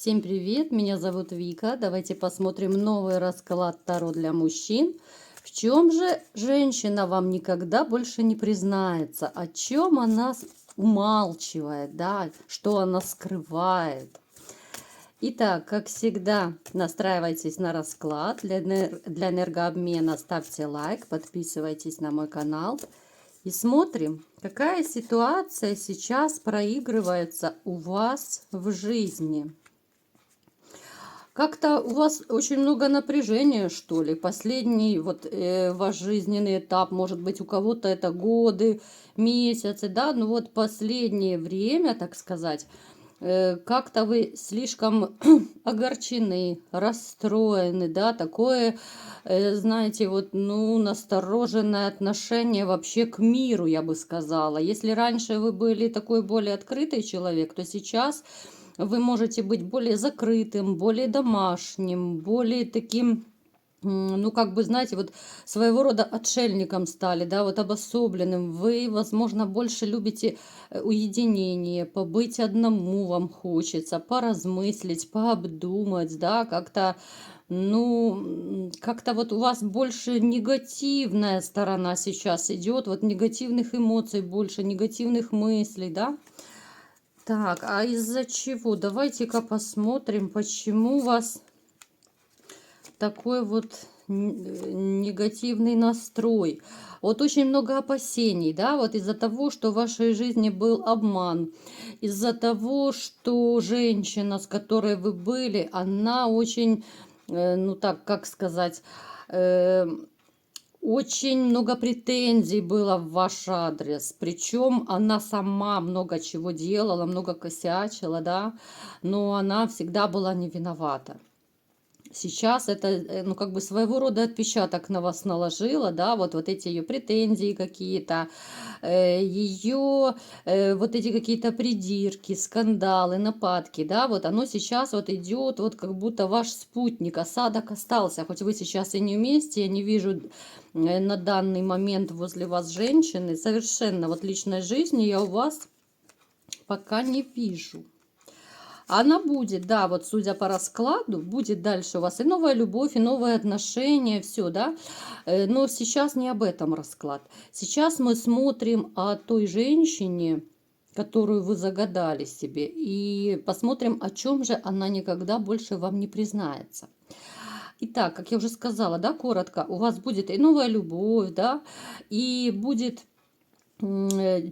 Всем привет, меня зовут Вика. Давайте посмотрим новый расклад Таро для мужчин. В чем же женщина вам никогда больше не признается? О чем она умалчивает, да? Что она скрывает? Итак, как всегда, настраивайтесь на расклад. Для энергообмена ставьте лайк, подписывайтесь на мой канал. И смотрим, какая ситуация сейчас проигрывается у вас в жизни. Как-то у вас очень много напряжения, что ли. Последний ваш жизненный этап, может быть, у кого-то это годы, месяцы, да, ну вот последнее время, так сказать, как-то вы слишком огорчены, расстроены, да, такое, знаете, вот, ну, настороженное отношение вообще к миру, я бы сказала. Если раньше вы были такой более открытый человек, то сейчас вы можете быть более закрытым, более домашним, более таким, ну, как бы, знаете, вот своего рода отшельником стали, да, вот обособленным. Вы, возможно, больше любите уединение, побыть одному вам хочется, поразмыслить, пообдумать, да, как-то, ну, как-то вот у вас больше негативная сторона сейчас идет, вот негативных эмоций больше, негативных мыслей, да. Так, а из-за чего? Давайте-ка посмотрим, почему у вас такой вот негативный настрой. Вот очень много опасений, да, вот из-за того, что в вашей жизни был обман, из-за того, что женщина, с которой вы были, она очень, ну так, как сказать, э, очень много претензий было в ваш адрес, причем она сама много чего делала, много косячила, да, но она всегда была не виновата. Сейчас это, ну, как бы своего рода отпечаток на вас наложила, да, вот эти ее претензии какие-то, ее вот эти какие-то придирки, скандалы, нападки, да, вот оно сейчас вот идет, вот как будто ваш спутник, осадок остался, хоть вы сейчас и не вместе, я не вижу на данный момент возле вас женщины, совершенно вот личной жизни я у вас пока не вижу. Она будет, да, вот судя по раскладу, будет дальше у вас и новая любовь, и новые отношения, все, да. Но сейчас не об этом расклад. Сейчас мы смотрим о той женщине, которую вы загадали себе, и посмотрим, о чем же она никогда больше вам не признается. Итак, как я уже сказала, да, коротко, у вас будет и новая любовь, да, и будет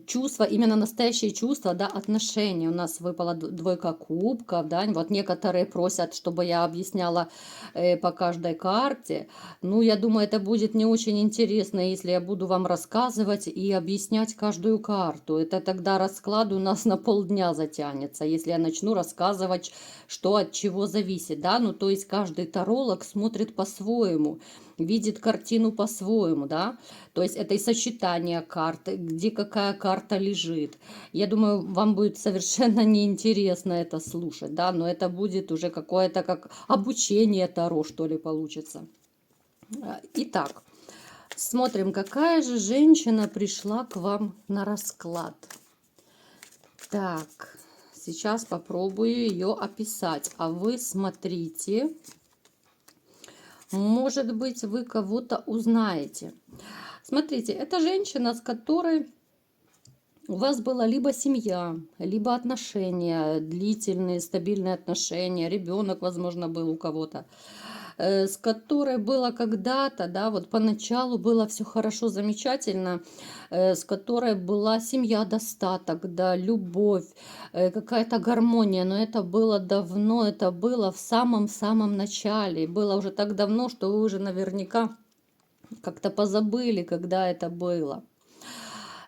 чувства, именно настоящие чувства, да, отношения. У нас выпала двойка кубков, да, вот некоторые просят, чтобы я объясняла по каждой карте. Ну, я думаю, это будет не очень интересно, если я буду вам рассказывать и объяснять каждую карту. Это тогда расклад у нас на полдня затянется, если я начну рассказывать, что от чего зависит, да, ну, то есть каждый таролог смотрит по-своему, видит картину по-своему, да, то есть это и сочетание карт, где какая карта лежит. Я думаю, вам будет совершенно неинтересно это слушать, да, но это будет уже какое-то как обучение Таро, что ли, получится. Итак, смотрим, какая же женщина пришла к вам на расклад. Так, сейчас попробую ее описать, а вы смотрите. Может быть, вы кого-то узнаете. Смотрите, это женщина, с которой у вас была либо семья, либо отношения, длительные, стабильные отношения, ребенок, возможно, был у кого-то, с которой было когда-то, да, вот поначалу было все хорошо, замечательно, с которой была семья, достаток, да, любовь, какая-то гармония, но это было давно, это было в самом-самом начале, было уже так давно, что вы уже наверняка как-то позабыли, когда это было.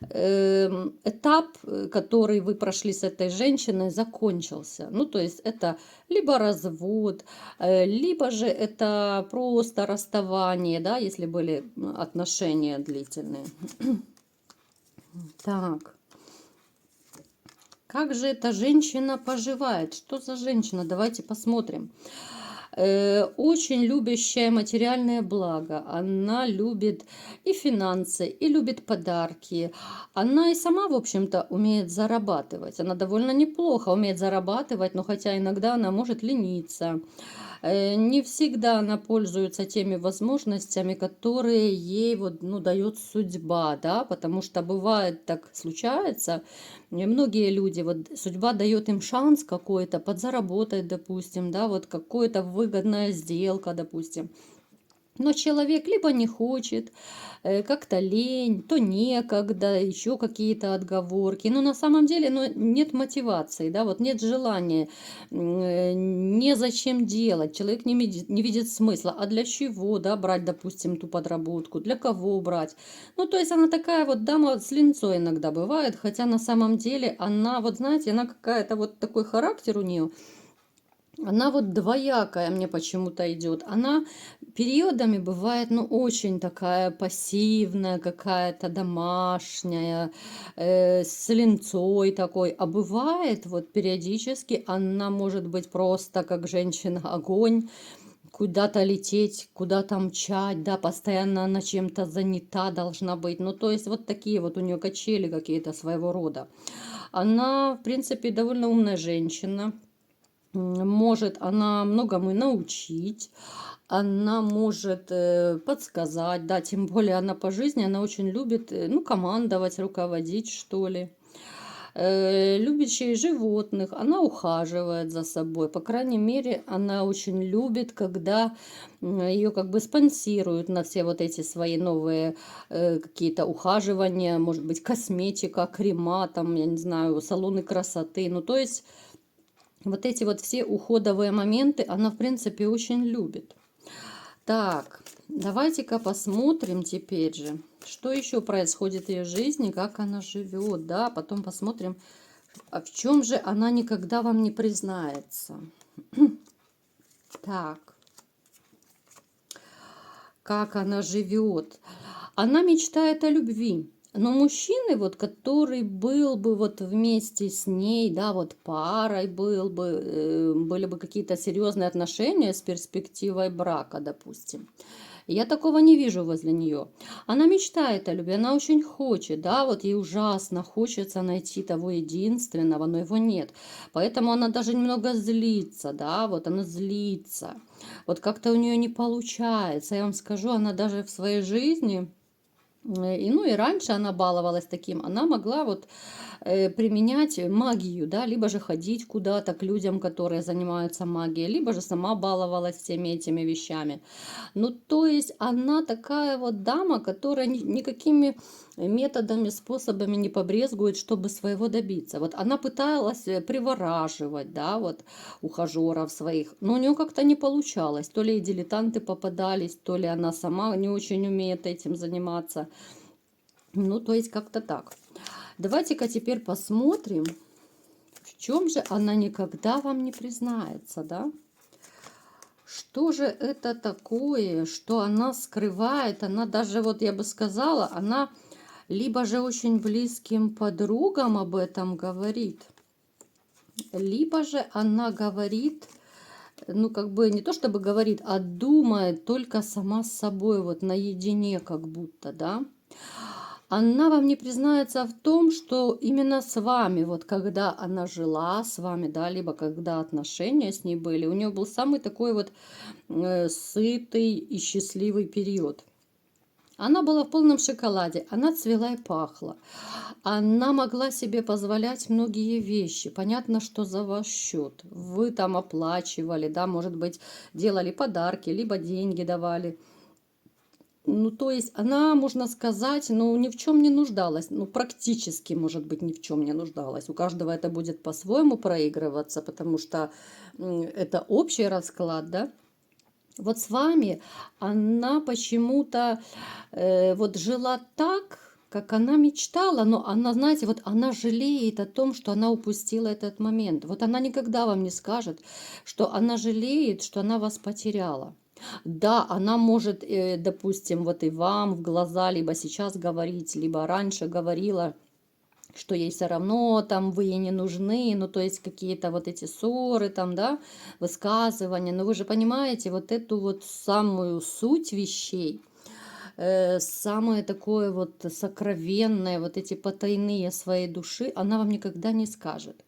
Этап, который вы прошли с этой женщиной, закончился. Ну, то есть это либо развод, либо же это просто расставание, да, если были отношения длительные. Так. Как же эта женщина поживает? Что за женщина? Давайте посмотрим. Очень любящая материальное благо. Она любит и финансы, и любит подарки. Она и сама, в общем-то, умеет зарабатывать. Она довольно неплохо умеет зарабатывать, но хотя иногда она может лениться. Не всегда она пользуется теми возможностями, которые ей вот, ну, дает судьба, да, потому что бывает так случается, многие люди, вот судьба дает им шанс какой-то подзаработать, допустим, да, вот какая-то выгодная сделка, допустим. Но человек либо не хочет, как-то лень, то некогда, еще какие-то отговорки. Но на самом деле, ну, нет мотивации, да, вот нет желания, незачем делать, человек не видит смысла. А для чего, да, брать, допустим, ту подработку, для кого брать? Ну, то есть она такая вот дама с линцой иногда бывает, хотя на самом деле она, вот знаете, она какая-то вот такой характер у нее, она вот двоякая мне почему-то идет. Она периодами бывает, ну, очень такая пассивная, какая-то домашняя, с линцой такой. А бывает, вот периодически она может быть просто как женщина-огонь, куда-то лететь, куда-то мчать, да, постоянно она чем-то занята должна быть. Ну, то есть вот такие вот у нее качели какие-то своего рода. Она, в принципе, довольно умная женщина. Может она многому научить, она может подсказать, да, тем более она по жизни, она очень любит, ну, командовать, руководить, что ли. Любящая животных, она ухаживает за собой. По крайней мере, она очень любит, когда ее как бы спонсируют на все вот эти свои новые какие-то ухаживания, может быть, косметика, крема, там, я не знаю, салоны красоты. Ну, то есть вот эти вот все уходовые моменты она, в принципе, очень любит. Так, давайте-ка посмотрим теперь же, что еще происходит в ее жизни, как она живет, да, потом посмотрим, а в чем же она никогда вам не признается. Так, как она живет. Она мечтает о любви. Но мужчины, вот, который был бы вот вместе с ней, да, вот парой был бы, были бы какие-то серьезные отношения с перспективой брака, допустим. Я такого не вижу возле нее. Она мечтает о любви, она очень хочет, да, вот ей ужасно хочется найти того единственного, но его нет. Поэтому она даже немного злится, да, вот она злится. Вот как-то у нее не получается. Я вам скажу, она даже в своей жизни и, ну и раньше она баловалась таким, она могла вот применять магию, да, либо же ходить куда-то к людям, которые занимаются магией, либо же сама баловалась всеми этими вещами. Ну, то есть она такая вот дама, которая никакими методами, способами не побрезгует, чтобы своего добиться. Вот она пыталась привораживать, да, вот ухажеров своих, но у нее как-то не получалось. То ли и дилетанты попадались, то ли она сама не очень умеет этим заниматься. Ну, то есть как-то так. Давайте-ка теперь посмотрим, в чем же она никогда вам не признается, да? Что же это такое, что она скрывает? Она даже, вот я бы сказала, она либо же очень близким подругам об этом говорит, либо же она говорит, ну, как бы не то чтобы говорит, а думает только сама с собой, вот наедине как будто, да. Она вам не признается в том, что именно с вами, вот когда она жила с вами, да, либо когда отношения с ней были, у нее был самый такой вот сытый и счастливый период. Она была в полном шоколаде, она цвела и пахла. Она могла себе позволять многие вещи. Понятно, что за ваш счет. Вы там оплачивали, да, может быть, делали подарки, либо деньги давали. Ну, то есть она, можно сказать, ну, ни в чем не нуждалась. Ну, практически, может быть, ни в чем не нуждалась. У каждого это будет по-своему проигрываться, потому что это общий расклад, да. Вот с вами она почему-то вот жила так, как она мечтала, но она, знаете, вот она жалеет о том, что она упустила этот момент. Вот она никогда вам не скажет, что она жалеет, что она вас потеряла. Да, она может, допустим, вот и вам в глаза, либо сейчас говорить, либо раньше говорила, что ей все равно, там, вы ей не нужны, ну, то есть какие-то вот эти ссоры, там, да, высказывания, но вы же понимаете вот эту вот самую суть вещей, самое такое вот сокровенное, вот эти потайные своей души, она вам никогда не скажет.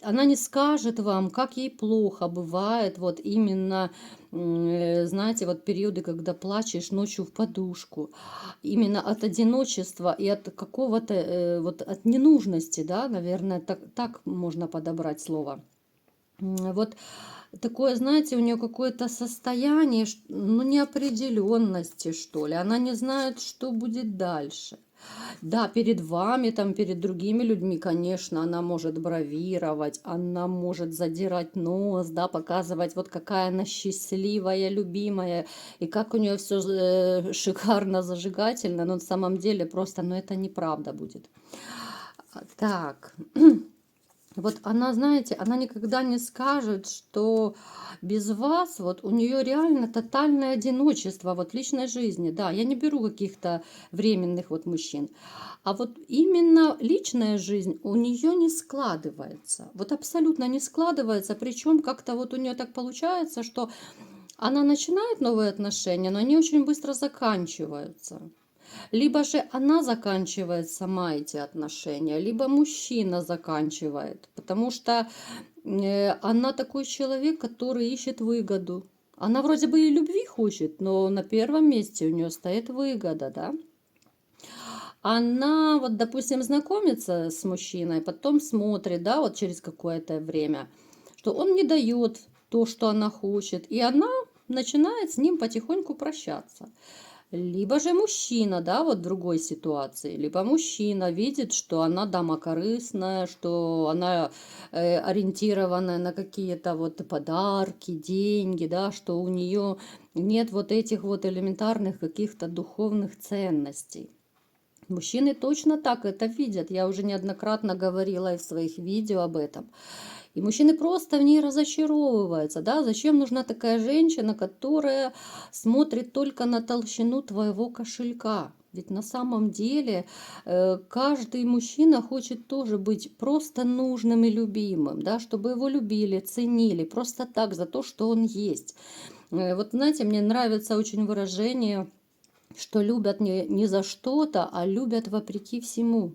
Она не скажет вам, как ей плохо бывает, вот именно, знаете, вот периоды, когда плачешь ночью в подушку, именно от одиночества и от какого-то, вот от ненужности, да, наверное, так можно подобрать слово. Вот такое, знаете, у нее какое-то состояние, ну, неопределенности, что ли. Она не знает, что будет дальше. Да, перед вами, там, перед другими людьми, конечно, она может бравировать, она может задирать нос, да, показывать, вот какая она счастливая, любимая, и как у нее все шикарно, зажигательно, но на самом деле просто, ну, это неправда будет. Так, вот она, знаете, она никогда не скажет, что без вас вот у нее реально тотальное одиночество вот в личной жизни. Да, я не беру каких-то временных вот мужчин. А вот именно личная жизнь у нее не складывается. Вот абсолютно не складывается. Причем как-то вот у нее так получается, что она начинает новые отношения, но они очень быстро заканчиваются. Либо же она заканчивает сама эти отношения, либо мужчина заканчивает. Потому что она такой человек, который ищет выгоду. Она вроде бы и любви хочет, но на первом месте у нее стоит выгода, да? Она вот, допустим, знакомится с мужчиной, потом смотрит, да, вот через какое-то время, что он не дает то, что она хочет, и она начинает с ним потихоньку прощаться. Либо же мужчина, да, вот в другой ситуации, либо мужчина видит, что она дама корыстная, что она ориентирована на какие-то вот подарки, деньги, да, что у нее нет вот этих вот элементарных каких-то духовных ценностей. Мужчины точно так это видят. Я уже неоднократно говорила и в своих видео об этом. И мужчины просто в ней разочаровываются. Да? Зачем нужна такая женщина, которая смотрит только на толщину твоего кошелька? Ведь на самом деле каждый мужчина хочет тоже быть просто нужным и любимым, да? Чтобы его любили, ценили, просто так, за то, что он есть. Вот знаете, мне нравится очень выражение, что любят не за что-то, а любят вопреки всему.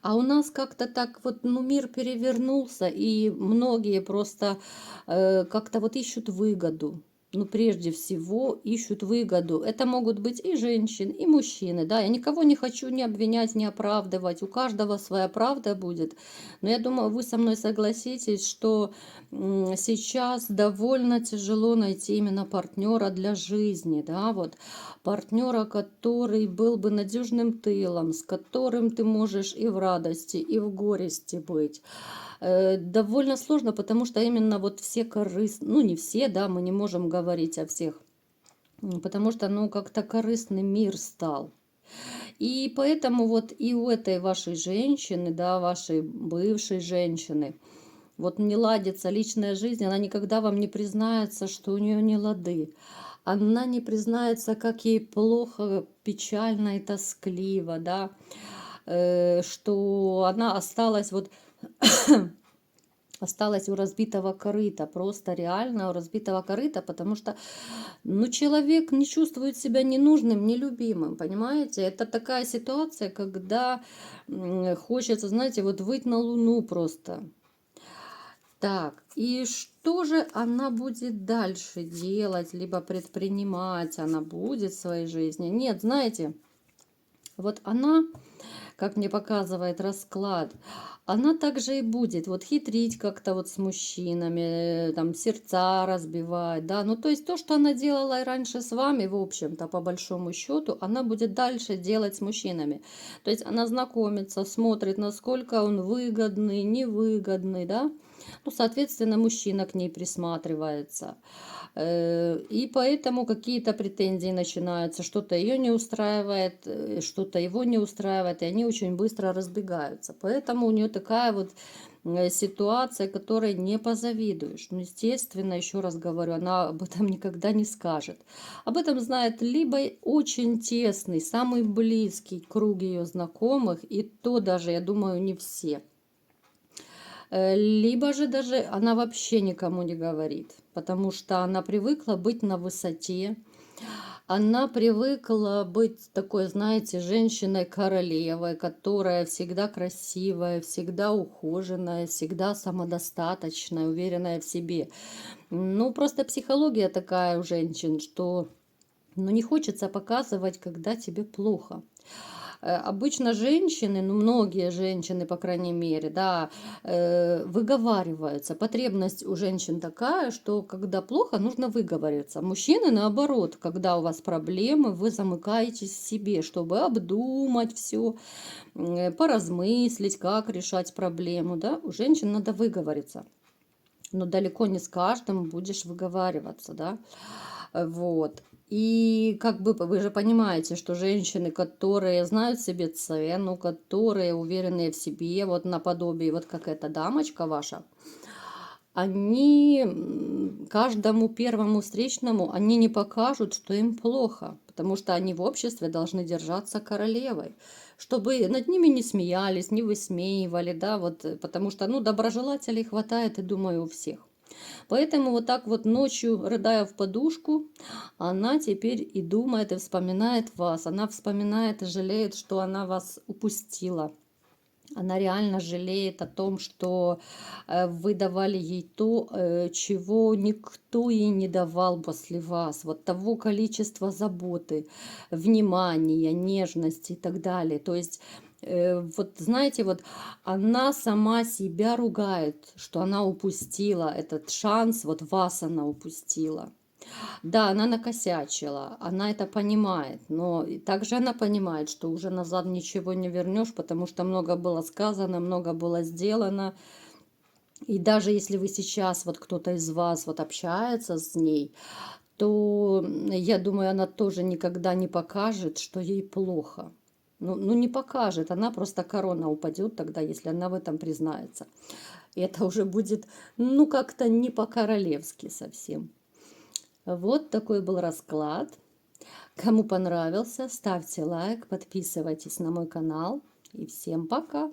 А у нас как-то так вот, ну, мир перевернулся, и многие просто как-то вот ищут выгоду. Ну, прежде всего, ищут выгоду. Это могут быть и женщины, и мужчины, да. Я никого не хочу ни обвинять, ни оправдывать. У каждого своя правда будет. Но я думаю, вы со мной согласитесь, что сейчас довольно тяжело найти именно партнера для жизни, да, вот партнера, который был бы надежным тылом, с которым ты можешь и в радости, и в горести быть. Довольно сложно, потому что именно вот все корыстные, ну не все, да, мы не можем говорить о всех, потому что, ну, как-то корыстный мир стал. И поэтому вот и у этой вашей женщины, да, вашей бывшей женщины, вот не ладится личная жизнь, она никогда вам не признается, что у нее не лады. Она не признается, как ей плохо, печально и тоскливо, да, что она осталась вот осталась у разбитого корыта, просто реально у разбитого корыта, потому что, ну, человек не чувствует себя ненужным, нелюбимым, понимаете? Это такая ситуация, когда хочется, знаете, вот выйти на Луну просто. Так, и что же она будет дальше делать, либо предпринимать она будет в своей жизни? Нет, знаете, вот она, как мне показывает расклад, она также и будет вот хитрить как-то вот с мужчинами, там сердца разбивать, да, ну то есть то, что она делала и раньше с вами, в общем-то, по большому счету, она будет дальше делать с мужчинами. То есть она знакомится, смотрит, насколько он выгодный, невыгодный, да, ну, соответственно, мужчина к ней присматривается. И поэтому какие-то претензии начинаются, что-то ее не устраивает, что-то его не устраивает, и они очень быстро разбегаются. Поэтому у нее такая вот ситуация, которой не позавидуешь. Ну, естественно, еще раз говорю, она об этом никогда не скажет. Об этом знает либо очень тесный, самый близкий круг ее знакомых, и то даже, я думаю, не все. Либо же даже она вообще никому не говорит, потому что она привыкла быть на высоте, она привыкла быть такой, знаете, женщиной-королевой, которая всегда красивая, всегда ухоженная, всегда самодостаточная, уверенная в себе. Ну, просто психология такая у женщин, что ну, не хочется показывать, когда тебе плохо. Обычно женщины, ну многие женщины, по крайней мере, да, выговариваются. Потребность у женщин такая, что когда плохо, нужно выговориться. Мужчины, наоборот, когда у вас проблемы, вы замыкаетесь в себе, чтобы обдумать все, поразмыслить, как решать проблему. Да? У женщин надо выговориться. Но далеко не с каждым будешь выговариваться, да. Вот. И как бы вы же понимаете, что женщины, которые знают себе цену, которые уверенные в себе, вот наподобие, вот как эта дамочка ваша, они каждому первому встречному, они не покажут, что им плохо, потому что они в обществе должны держаться королевой, чтобы над ними не смеялись, не высмеивали, да, вот, потому что, ну, доброжелателей хватает, и думаю, у всех. Поэтому вот так вот ночью, рыдая в подушку, она теперь и думает, и вспоминает вас. Она вспоминает и жалеет, что она вас упустила. Она реально жалеет о том, что вы давали ей то, чего никто ей не давал после вас. Вот того количества заботы, внимания, нежности и так далее. То есть, вот знаете, вот она сама себя ругает, что она упустила этот шанс, вот вас она упустила. Да, она накосячила, она это понимает, но и также она понимает, что уже назад ничего не вернешь, потому что много было сказано, много было сделано. И даже если вы сейчас, вот кто-то из вас вот общается с ней, то я думаю, она тоже никогда не покажет, что ей плохо. Ну, не покажет, она просто корона упадет тогда, если она в этом признается. И это уже будет, ну, как-то не по-королевски совсем. Вот такой был расклад. Кому понравился, ставьте лайк, подписывайтесь на мой канал. И всем пока!